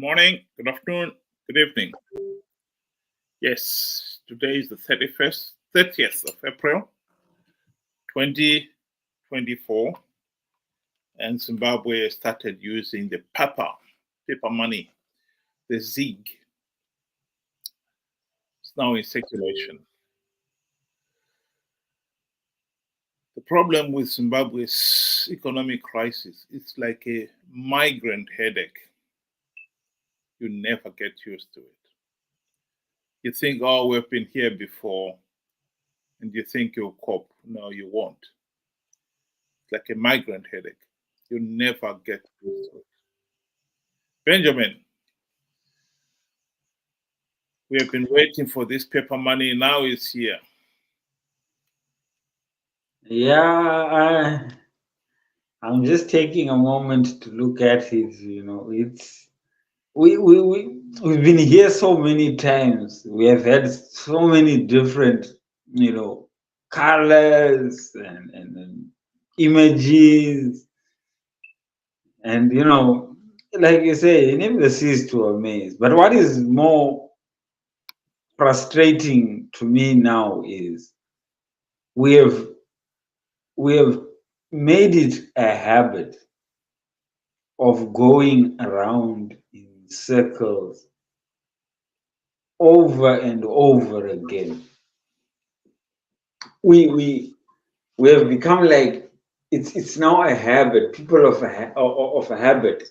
morning, good afternoon, good evening. Yes, today is the 30th of April, 2024, and Zimbabwe started using the paper money, the ZiG. It's now in circulation. The problem with Zimbabwe's economic crisis, it's like a migraine headache. You never get used to it. You think, oh, we've been here before, and you think you'll cope. No, you won't. It's like a migraine headache. You never get used to it. Benjamin, we have been waiting for this paper money. Now it's here. Yeah, I'm just taking a moment to look at it. It's we've been here so many times. We have had so many different, colors and images, and like you say, you never cease to amaze. But what is more frustrating to me now is we have we have made it a habit of going around in circles over and over again. We have become like it's now a habit, people of a habit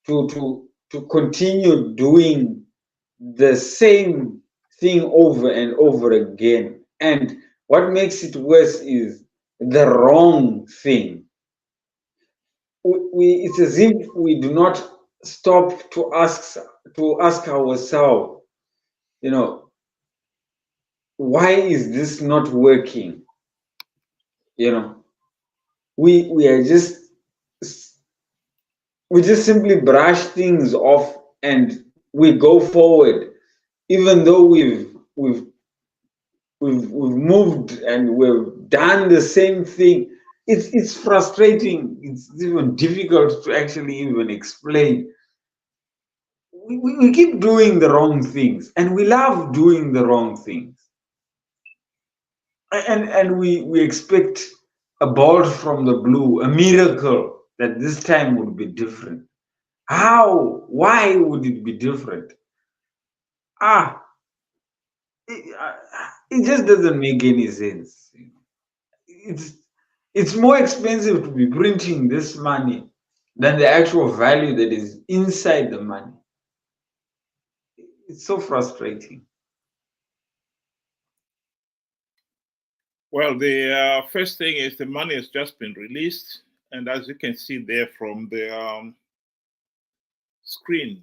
to continue doing the same thing over and over again. And what makes it worse is the wrong thing. It's as if we do not stop to ask ourselves, why is this not working? We are we just simply brush things off and we go forward, even though we've moved and we've done the same thing. It's frustrating. It's even difficult to actually even explain. We keep doing the wrong things, and we love doing the wrong things, and we expect a bolt from the blue, a miracle that this time would be different. How? Why would it be different? It just doesn't make any sense. It's more expensive to be printing this money than the actual value that is inside the money. It's so frustrating. Well, the first thing is the money has just been released. And as you can see there from the screen,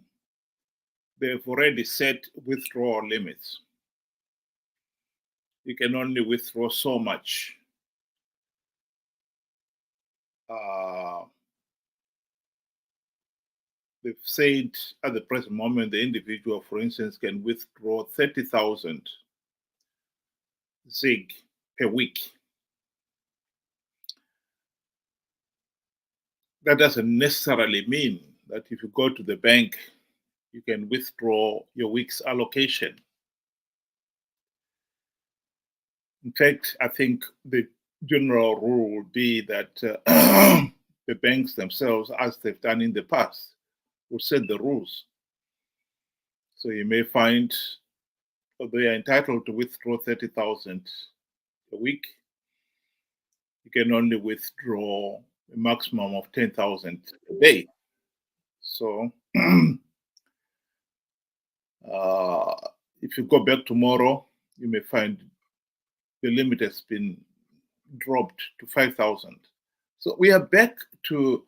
they've already set withdrawal limits. You can only withdraw so much. They've said at the present moment, the individual, for instance, can withdraw 30,000 ZiG per week. That doesn't necessarily mean that if you go to the bank, you can withdraw your week's allocation. In fact, I think the general rule would be that the banks themselves, as they've done in the past, will set the rules. So you may find they are entitled to withdraw 30,000 a week. You can only withdraw a maximum of 10,000 a day. So if you go back tomorrow, you may find the limit has been dropped to 5,000. So we are back to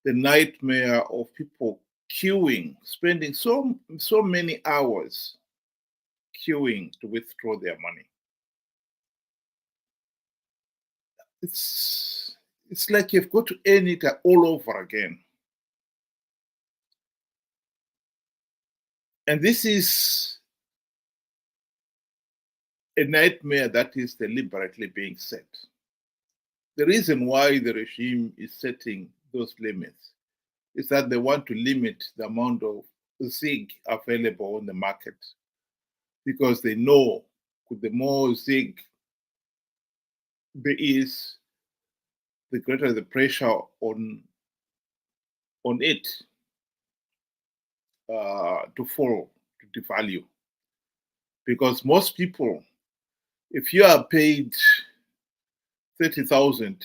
the nightmare of people queuing, spending so many hours queuing to withdraw their money. It's like you've got to earn it all over again. And this is a nightmare that is deliberately being set. The reason why the regime is setting those limits is that they want to limit the amount of ZiG available on the market, because they know the more ZiG there is, the greater the pressure on it to fall, to devalue. Because most people, if you are paid 30,000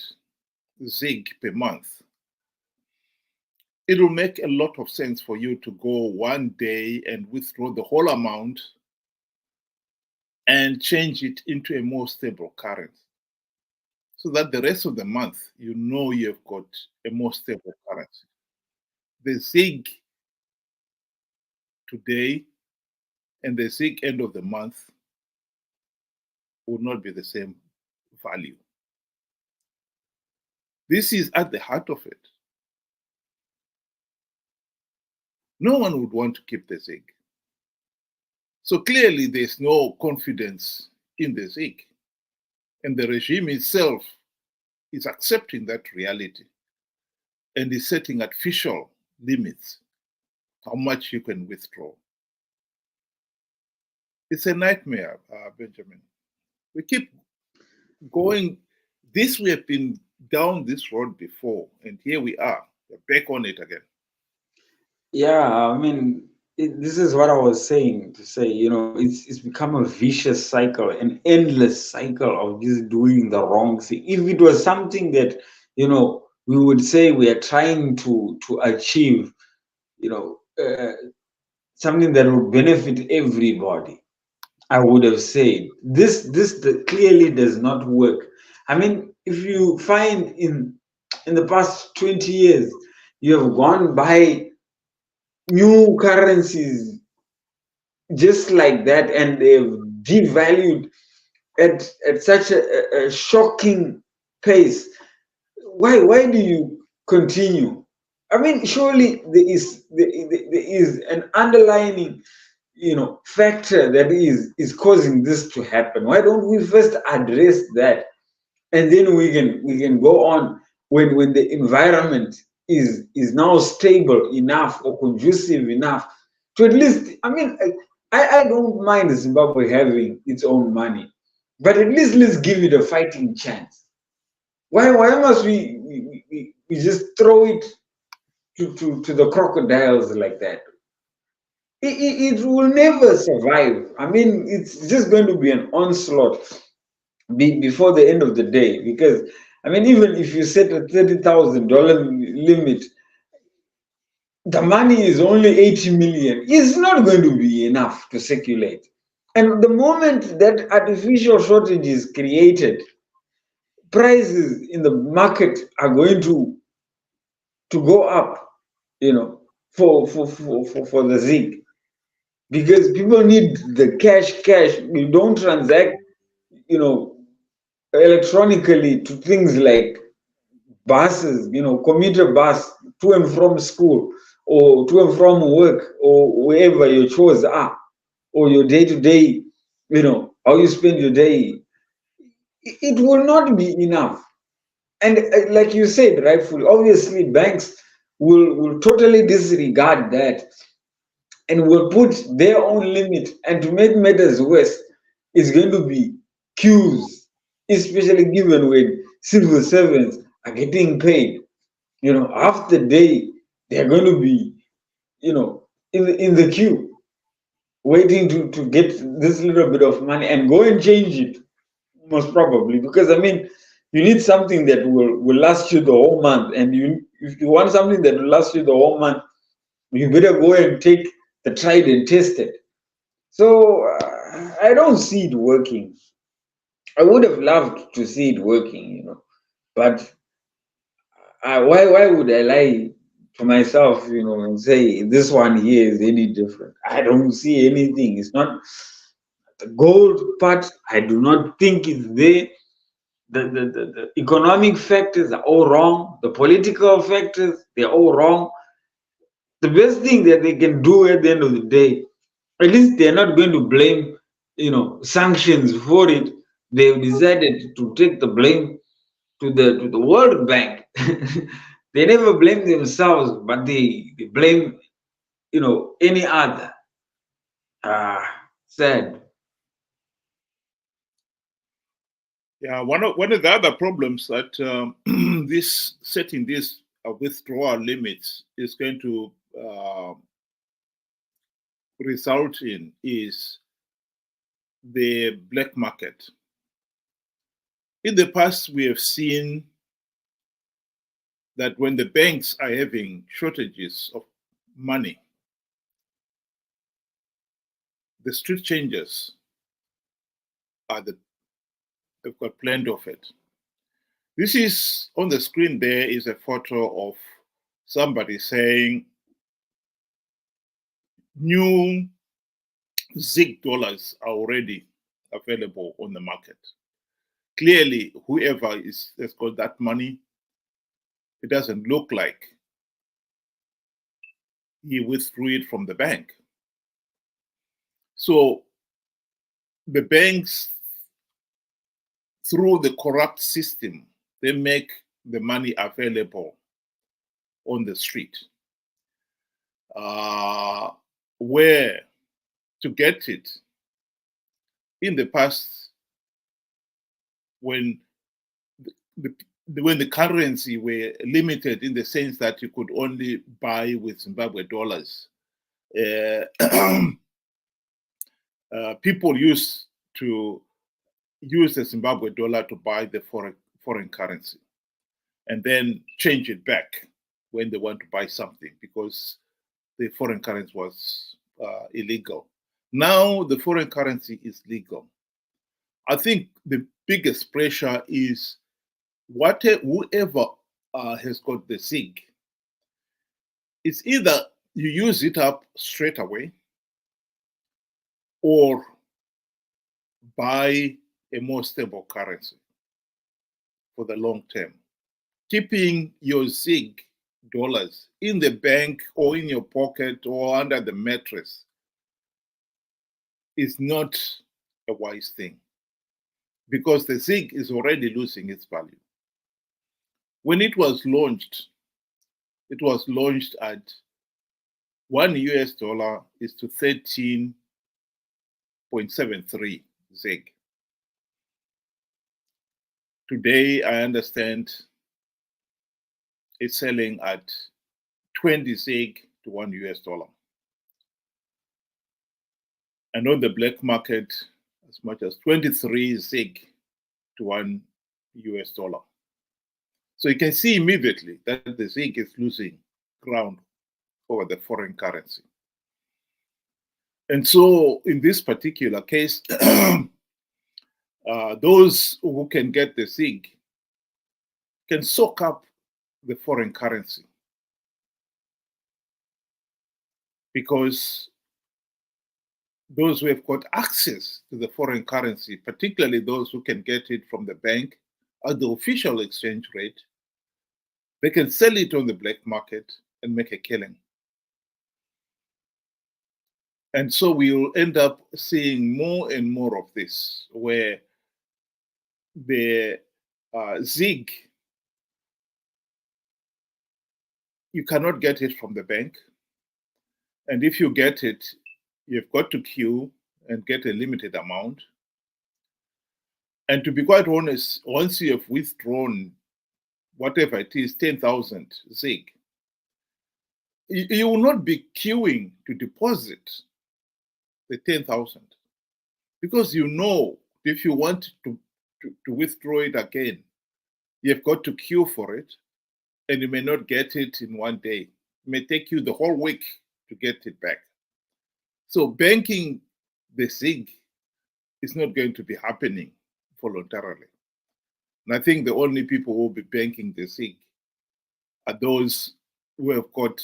ZiG per month, it will make a lot of sense for you to go one day and withdraw the whole amount and change it into a more stable currency, so that the rest of the month, you know you've got a more stable currency. The ZiG today and the ZiG end of the month will not be the same value. This is at the heart of it. No one would want to keep the ZiG. So clearly there's no confidence in the ZiG. And the regime itself is accepting that reality and is setting artificial limits how much you can withdraw. It's a nightmare, Benjamin. We keep going. We have been down this road before, and here we are. We're back on it again. Yeah, I mean, this is what I was saying, to say, it's become a vicious cycle, an endless cycle of just doing the wrong thing. If it was something that, we would say we are trying to achieve, something that would benefit everybody, I would have said this clearly does not work. I mean, if you find in the past 20 years, you have gone by new currencies just like that, and they've devalued at such a shocking pace. Why do you continue? I mean, surely there is an underlying factor that is causing this to happen. Why don't we first address that, and then we can go on when the environment is now stable enough or conducive enough to at least, I mean, I don't mind Zimbabwe having its own money, but at least let's give it a fighting chance. Why must we just throw it to the crocodiles like that? It will never survive. I mean, it's just going to be an onslaught before the end of the day. Because, I mean, even if you set a $30,000 limit, the money is only 80 million. It's not going to be enough to circulate. And the moment that artificial shortage is created, prices in the market are going to go up, for the ZiG. Because people need the cash. You don't transact, electronically to things like buses, commuter bus to and from school, or to and from work, or wherever your chores are, or your day-to-day, how you spend your day. It will not be enough. And like you said, rightfully, obviously banks will totally disregard that and will put their own limit. And to make matters worse, it's going to be queues, especially given when civil servants are getting paid. Half the day they're going to be, in the queue, waiting to get this little bit of money and go and change it, most probably. Because, I mean, you need something that will last you the whole month. And if you want something that will last you the whole month, you better go and take the tried and tested. So I don't see it working. I would have loved to see it working, but why would I lie to myself, and say this one here is any different? I don't see anything. It's not the gold part. I do not think it's there. The economic factors are all wrong. The political factors, they're all wrong. The best thing that they can do at the end of the day, at least they're not going to blame, sanctions for it. They've decided to take the blame to the World Bank. They never blame themselves, but they blame, any other. Sad. Yeah, one of the other problems that this setting these withdrawal limits is going to result in is the black market. In the past, we have seen that when the banks are having shortages of money, the street changers they've got plenty of it. This is on the screen. There is a photo of somebody saying new ZiG dollars are already available on the market. Clearly, whoever has got that money, it doesn't look like he withdrew it from the bank. So the banks, through the corrupt system, they make the money available on the street. Where to get it? In the past, when the currency were limited in the sense that you could only buy with Zimbabwe dollars, people used to use the Zimbabwe dollar to buy the foreign currency and then change it back when they want to buy something because the foreign currency was illegal. Now the foreign currency is legal. I think the biggest pressure is whoever has got the ZiG. It's either you use it up straight away or buy a more stable currency for the long term. Keeping your ZiG dollars in the bank or in your pocket or under the mattress is not a wise thing because the ZiG is already losing its value. When it was launched at $1 is to 13.73 ZiG. Today, I understand it's selling at 20 ZiG to $1. And on the black market, as much as 23 ZiG to $1. So you can see immediately that the ZiG is losing ground over the foreign currency. And so in this particular case, those who can get the ZiG can soak up the foreign currency because those who have got access to the foreign currency, particularly those who can get it from the bank at the official exchange rate, they can sell it on the black market and make a killing. And so we will end up seeing more and more of this, where the ZiG, you cannot get it from the bank. And if you get it, you've got to queue and get a limited amount. And to be quite honest, once you have withdrawn whatever it is, 10,000 ZiG, you will not be queuing to deposit the 10,000 because you know if you want to withdraw it again, you've got to queue for it and you may not get it in one day. It may take you the whole week to get it back. So banking the ZiG is not going to be happening voluntarily. And I think the only people who will be banking the ZiG are those who have got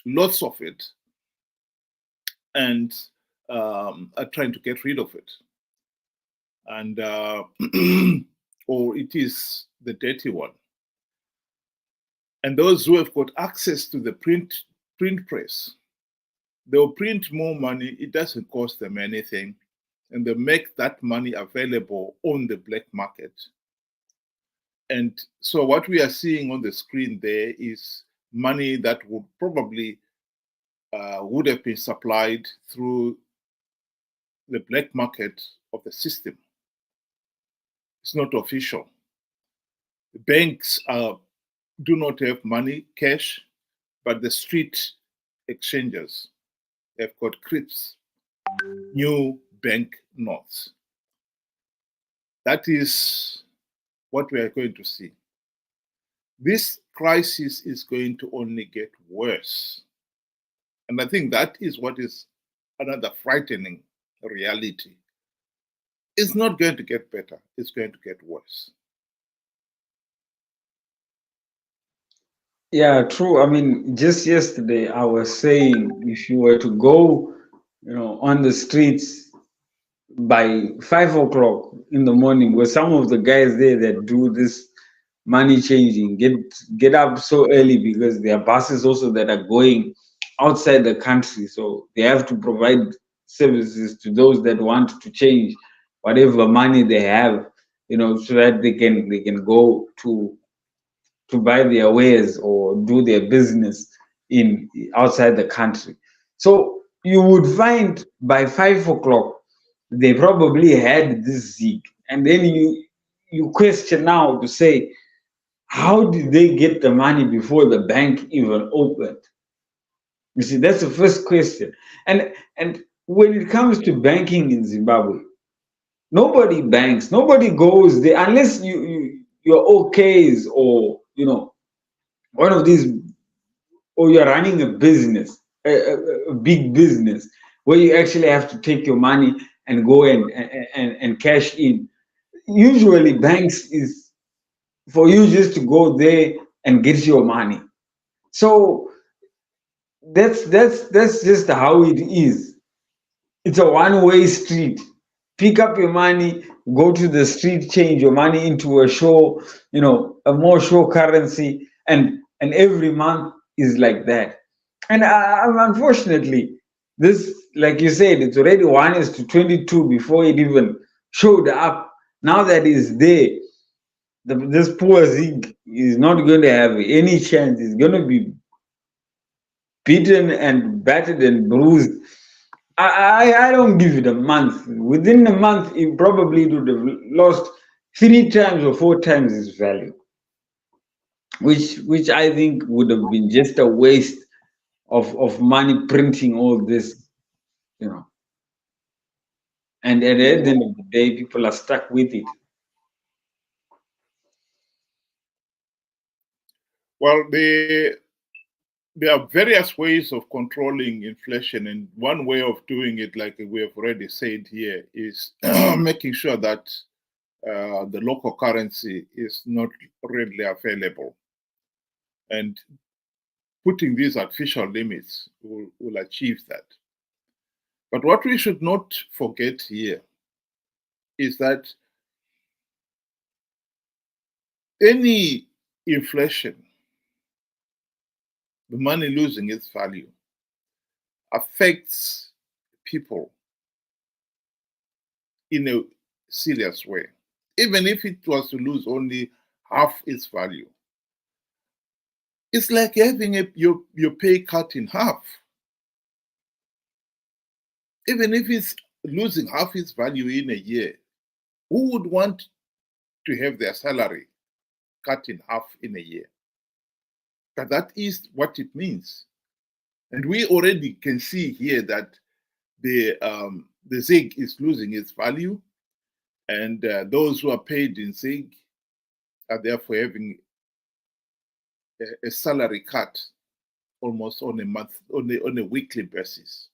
lots of it and are trying to get rid of it. And or it is the dirty one. And those who have got access to the print press, they'll print more money. It doesn't cost them anything. And they make that money available on the black market. And so what we are seeing on the screen there is money that would probably would have been supplied through the black market of the system. It's not official. The banks do not have money, cash, but the street exchanges have got crips, new bank notes. That is what we are going to see. This crisis is going to only get worse. And I think that is what is another frightening reality. It's not going to get better, it's going to get worse. Yeah, true. I mean, just yesterday I was saying if you were to go, on the streets by 5 o'clock in the morning, with some of the guys there that do this money changing, get up so early because there are buses also that are going outside the country, so they have to provide services to those that want to change whatever money they have, so that they can go to buy their wares or do their business in outside the country. So you would find by 5 o'clock they probably had this ZiG, and then you question now to say, how did they get the money before the bank even opened? You see, that's the first question. And when it comes to banking in Zimbabwe, nobody banks, nobody goes there unless you're OKs or one of these, or you're running a business, a big business, where you actually have to take your money and go and cash in. Usually banks is for you just to go there and get your money. So that's just how it is. It's a one-way street. Pick up your money, go to the street, change your money into a more show currency, and every month is like that. And unfortunately, this, like you said, it's already 1:22 before it even showed up. Now that it's there, this poor ZiG is not going to have any chance. It's going to be beaten and battered and bruised. I don't give it a month. Within a month, it probably would have lost 3 times or 4 times its value, which I think would have been just a waste of money printing all this, And at the end of the day, people are stuck with it. Well, there are various ways of controlling inflation, and one way of doing it, like we have already said here, is making sure that the local currency is not readily available. And putting these artificial limits will achieve that. But what we should not forget here is that any inflation, the money losing its value, affects people in a serious way. Even if it was to lose only half its value, it's like having your pay cut in half. Even if it's losing half its value in a year, who would want to have their salary cut in half in a year? But that is what it means. And we already can see here that the ZiG is losing its value, and those who are paid in ZiG are therefore having a salary cut almost on a weekly basis.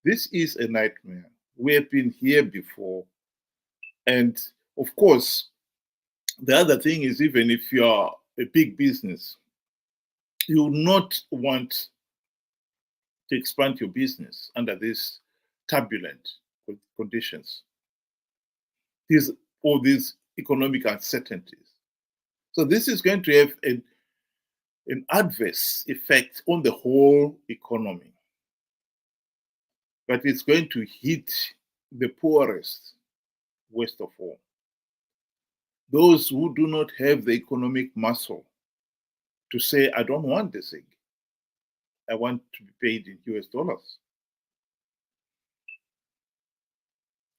This is a nightmare. We have been here before. And of course, the other thing is, even if you are a big business, you will not want to expand your business under these turbulent conditions, all these economic uncertainties. So this is going to have an adverse effect on the whole economy. But it's going to hit the poorest worst of all. Those who do not have the economic muscle to say, I don't want the ZiG. I want to be paid in US dollars.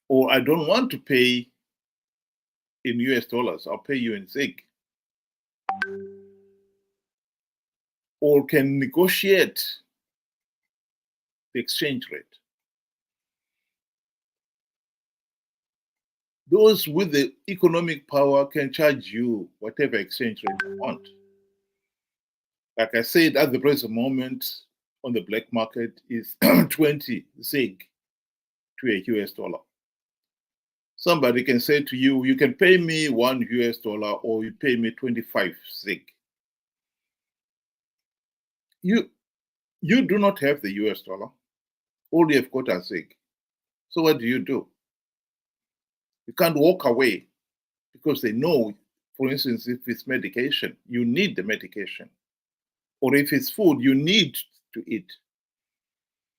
Or I don't want to pay in US dollars, I'll pay you in ZiG. Or can negotiate the exchange rate. Those with the economic power can charge you whatever exchange rate you want. Like I said, at the present moment on the black market is 20 ZiG to a US dollar. Somebody can say to you, you can pay me $1 US or you pay me 25 ZiG. You do not have the US dollar. All you have got are ZiG. So what do? You can't walk away because they know, for instance, if it's medication, you need the medication. Or if it's food, you need to eat.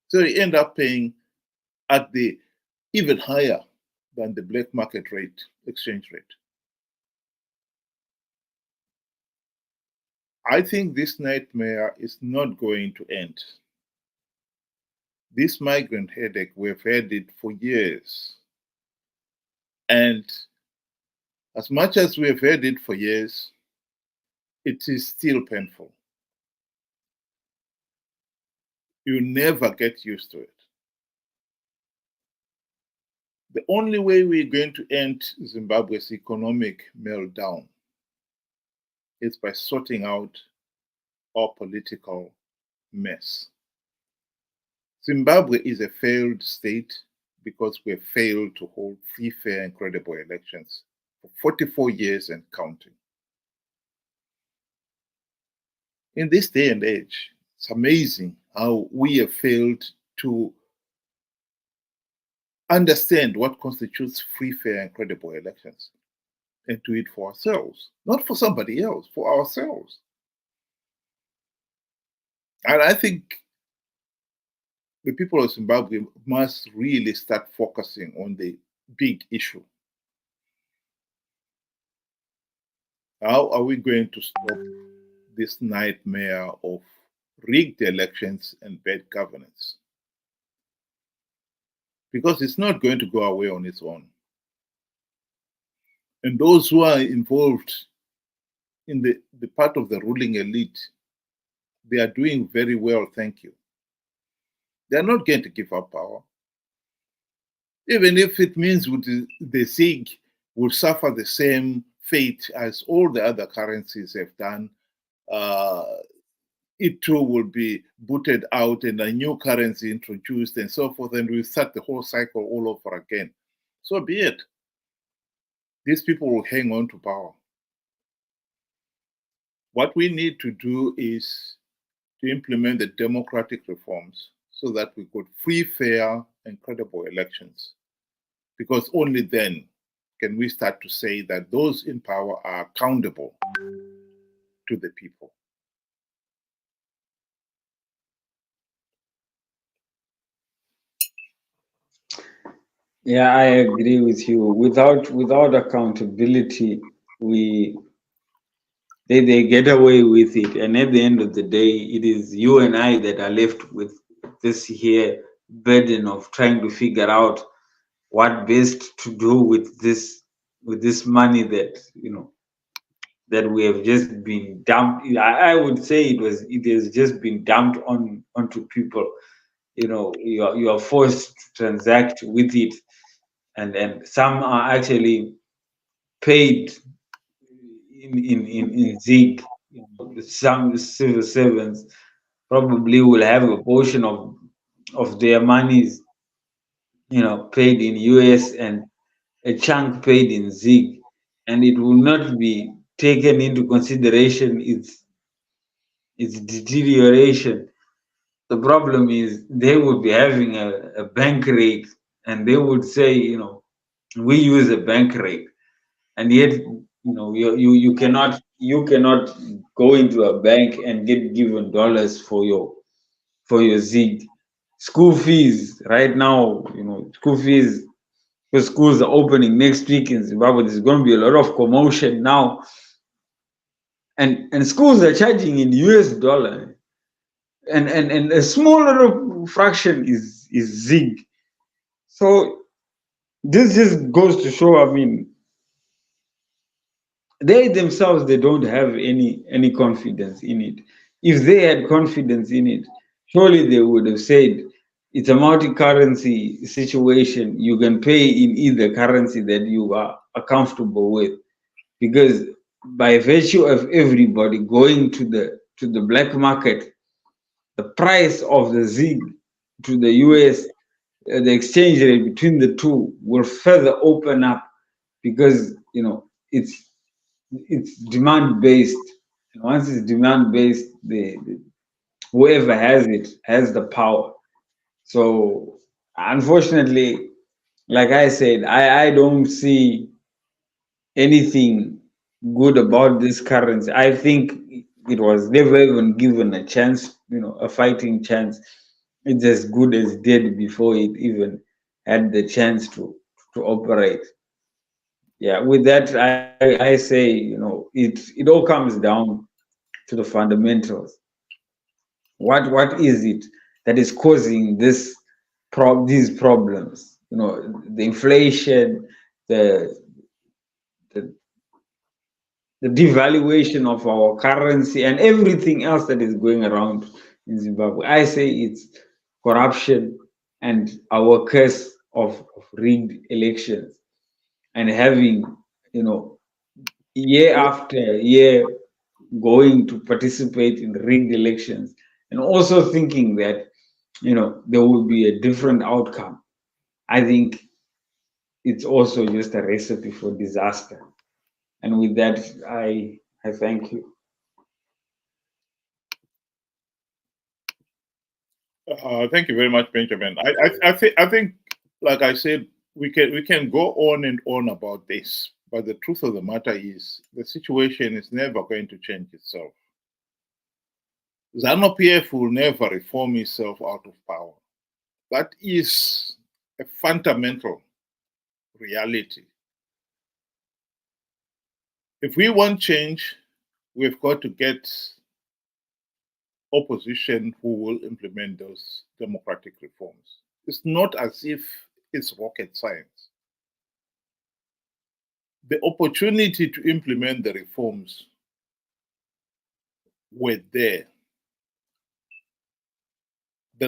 So you end up paying at the even higher than the black market rate, exchange rate. I think this nightmare is not going to end. This migrant headache, we've had it for years. And as much as we've had it for years, it is still painful. You never get used to it. The only way we're going to end Zimbabwe's economic meltdown is by sorting out our political mess. Zimbabwe is a failed state because we have failed to hold free, fair, and credible elections for 44 years and counting. In this day and age, it's amazing how we have failed to understand what constitutes free, fair, and credible elections and do it for ourselves, not for somebody else, for ourselves. And I think the people of Zimbabwe must really start focusing on the big issue. How are we going to stop this nightmare of rigged elections and bad governance? Because it's not going to go away on its own. And those who are involved in the part of the ruling elite, they are doing very well, thank you. They're not going to give up power. Even if it means the ZiG will suffer the same fate as all the other currencies have done. It too will be booted out and a new currency introduced and so forth, and we start the whole cycle all over again. So be it. These people will hang on to power. What we need to do is to implement the democratic reforms so that we could free, fair, and credible elections. Because only then can we start to say that those in power are accountable to the people. Yeah, I agree with you. Without accountability, they get away with it, and at the end of the day, it is you and I that are left with this here burden of trying to figure out what best to do with this money that that we have just been dumped. I would say it has just been dumped onto people. You are forced to transact with it, and some are actually paid in ZiG. Some civil servants probably will have a portion of their monies, paid in US and a chunk paid in ZiG, and it will not be taken into consideration its deterioration. The problem is they would be having a bank rate, and they would say, we use a bank rate, and yet you cannot go into a bank and get given dollars for your ZiG. School fees right now, school fees, because schools are opening next week in Zimbabwe, there's going to be a lot of commotion now, and schools are charging in US dollar. and a small little fraction is ZiG. So this just goes to show, I mean, they themselves, they don't have any confidence in it. If they had confidence in it, surely they would have said it's a multi-currency situation. You can pay in either currency that you are comfortable with, because by virtue of everybody going to the black market, the price of the ZiG to the US, the exchange rate between the two will further open up, because it's demand based. Once it's demand based, the whoever has it has the power. So unfortunately, like I said, I don't see anything good about this currency. I think it was never even given a chance, a fighting chance. It's as good as dead before it even had the chance to operate. Yeah, with that, I say, it all comes down to the fundamentals. What is it that is causing these problems? The inflation, the the the devaluation of our currency, and everything else that is going around in Zimbabwe. I say it's corruption and our curse of rigged elections, and having, year after year going to participate in rigged elections, and also thinking that, there will be a different outcome. I think it's also just a recipe for disaster. And with that, I thank you. Thank you very much, Benjamin. I think, like I said, we can go on and on about this, but the truth of the matter is the situation is never going to change itself. ZANU-PF will never reform itself out of power. That is a fundamental reality. If we want change, we've got to get opposition who will implement those democratic reforms. It's not as if it's rocket science. The opportunity to implement the reforms were there. The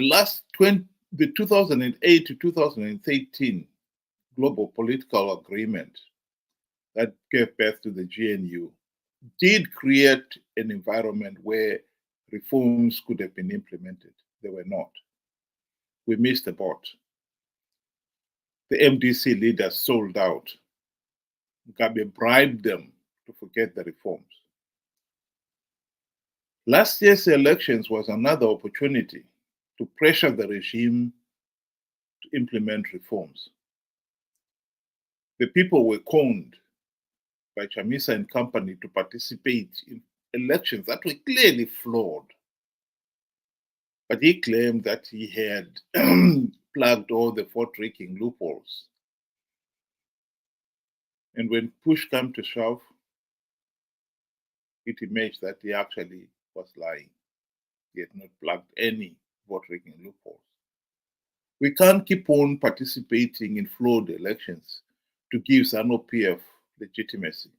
2008 to 2013 global political agreement that gave birth to the GNU did create an environment where reforms could have been implemented. They were not. We missed the boat. The MDC leaders sold out. Mugabe bribed them to forget the reforms. Last year's elections was another opportunity to pressure the regime to implement reforms. The people were conned by Chamisa and company to participate in elections that were clearly flawed. But he claimed that he had plugged all the vote-rigging loopholes. And when push came to shove, it emerged that he actually was lying. He had not plugged any vote-rigging loopholes. We can't keep on participating in flawed elections to give ZANU-PF legitimacy.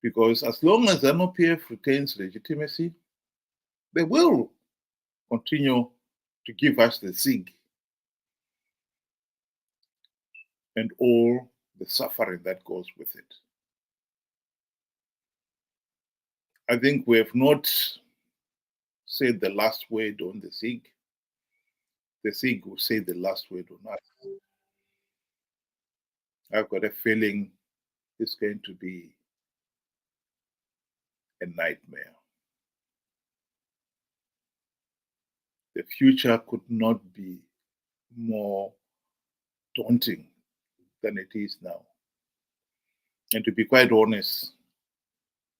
Because as long as ZANU-PF retains legitimacy, they will continue to give us the ZiG and all the suffering that goes with it. I think we have not said the last word on the ZiG. The ZiG will say the last word on us. I've got a feeling it's going to be a nightmare. The future could not be more daunting than it is now. And to be quite honest,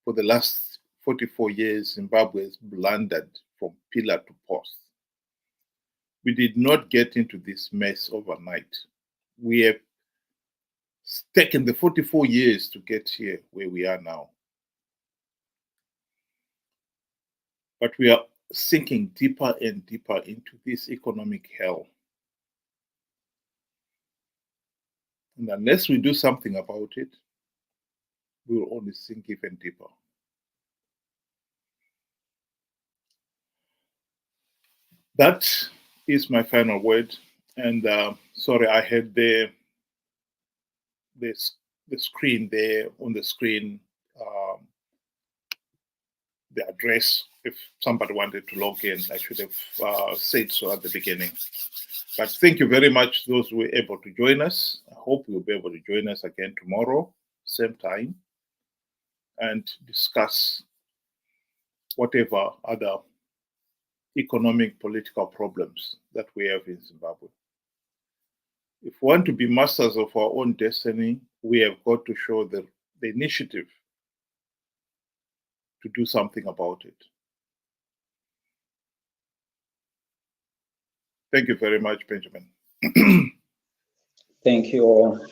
for the last 44 years, Zimbabwe has blundered from pillar to post. We did not get into this mess overnight. We have taken the 44 years to get here where we are now. But we are sinking deeper and deeper into this economic hell. And unless we do something about it, we will only sink even deeper. That is my final word. And sorry, I had the screen there on the screen, the address. If somebody wanted to log in, I should have said so at the beginning. But thank you very much, those who were able to join us. I hope you'll be able to join us again tomorrow, same time, and discuss whatever other economic, political problems that we have in Zimbabwe. If we want to be masters of our own destiny, we have got to show the initiative to do something about it. Thank you very much, Benjamin. Thank you all.